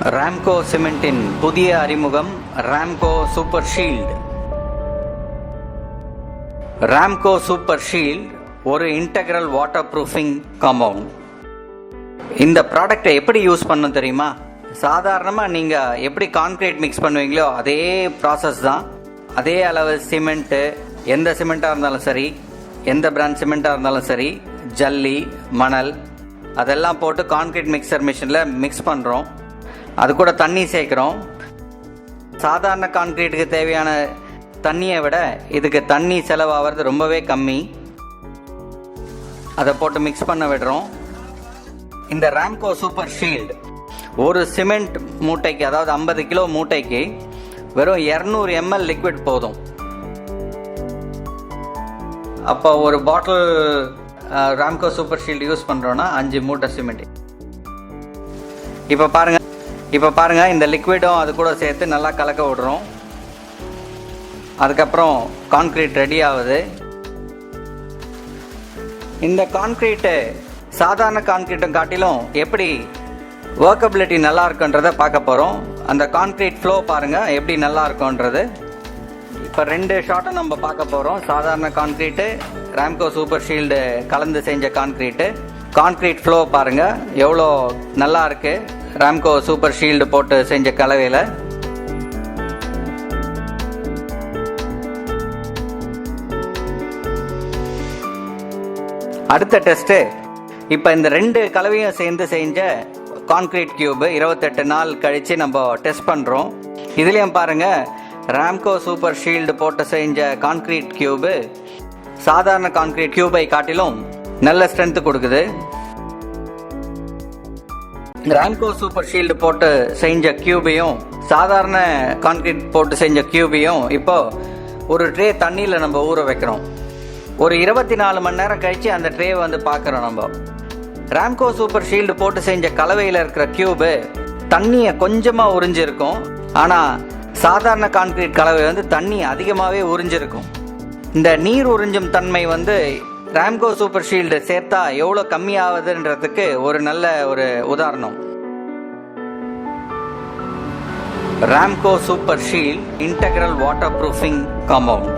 ராம்கோ சிமெண்டின் புதிய அறிமுகம் Ramco super shield. Ramco super shield ஒரு இன்டெக்ரல் வாட்டர் ப்ரூஃபிங் காம்பவுண்ட். இந்த ப்ராடக்டை எப்படி யூஸ் பண்ணணும் தெரியுமா? சாதாரணமாக நீங்கள் எப்படி கான்கிரீட் மிக்ஸ் பண்ணுவீங்களோ அதே ப்ராசஸ் தான். அதே அளவு சிமெண்ட்டு, எந்த சிமெண்ட்டாக இருந்தாலும் சரி, எந்த பிராண்ட் சிமெண்ட்டாக இருந்தாலும் சரி, ஜல்லி, மணல் அதெல்லாம் போட்டு கான்கிரீட் மிக்சர் மிஷினில் மிக்ஸ் பண்ணுறோம். அது கூட தண்ணி சேர்க்குறோம். சாதாரண கான்கிரீட்டுக்கு தேவையான தண்ணியை விட இதுக்கு தண்ணி செலவாகிறது ரொம்பவே கம்மி. அதை போட்டு மிக்ஸ் பண்ண விடுறோம். இந்த ராம்கோ சூப்பர் ஷீல்டு ஒரு சிமெண்ட் மூட்டைக்கு, அதாவது 50 கிலோ மூட்டைக்கு வெறும் 200 ml லிக்விட் போதும். அப்போ ஒரு பாட்டில் ராம்கோ சூப்பர் ஷீல்டு யூஸ் பண்ணுறோன்னா 5 மூட்டை சிமெண்ட். இப்போ பாருங்க இந்த லிக்விடும் அது கூட சேர்த்து நல்லா கலக்க விடுறோம். அதுக்கப்புறம் கான்கிரீட் ரெடி ஆகுது. இந்த கான்கிரீட்டு சாதாரண கான்கிரீட்டும் காட்டிலும் எப்படி ஒர்க்கபிலிட்டி நல்லா இருக்குன்றதை பார்க்க போகிறோம். அந்த கான்கிரீட் ஃப்ளோ பாருங்க எப்படி நல்லா இருக்குன்றது. இப்போ 2 ஷாட்டும் நம்ம பார்க்க போகிறோம். சாதாரண கான்கிரீட்டு, ராம்கோ சூப்பர் ஷீல்டு கலந்து செஞ்ச கான்கிரீட் ஃப்ளோ பாருங்க எவ்வளோ நல்லா இருக்கு. ராம்கோ சூப்பர் ஷீல்டு போட்டு செஞ்ச கலவையில் அடுத்த டெஸ்ட்டு. இப்போ இந்த 2 கலவையும் சேர்ந்து செஞ்ச கான்கிரீட் கியூப் 28 நாள் கழித்து நம்ம டெஸ்ட் பண்ணுறோம். இதுலேயும் பாருங்கள் ராம்கோ சூப்பர் ஷீல்டு போட்டு செஞ்ச கான்கிரீட் கியூபு சாதாரண கான்கிரீட் கியூபை காட்டிலும் நல்ல ஸ்ட்ரென்த் கொடுக்குது. ராம்கோ சூப்பர் ஷீல்டு போட்டு செஞ்ச கியூபையும் சாதாரண கான்கிரீட் போட்டு செஞ்ச கியூபையும் இப்போ ஒரு ட்ரே தண்ணியில் நம்ம ஊற வைக்கிறோம். ஒரு 24 மணி நேரம் கழிச்சு அந்த ட்ரே வந்து பார்க்குறோம். நம்ம ராம்கோ சூப்பர் ஷீல்டு போட்டு செஞ்ச கலவையில் இருக்கிற கியூபு தண்ணியை கொஞ்சமாக உறிஞ்சிருக்கும். ஆனால் சாதாரண கான்கிரீட் கலவை வந்து தண்ணி அதிகமாகவே உறிஞ்சிருக்கும். இந்த நீர் உறிஞ்சும் தன்மை வந்து ராம்கோ சூப்பர் ஷீல்டு சேர்த்தா எவ்வளோ கம்மியாகுதுன்றதுக்கு ஒரு நல்ல உதாரணம். Ramco super shield integral water proofing compound.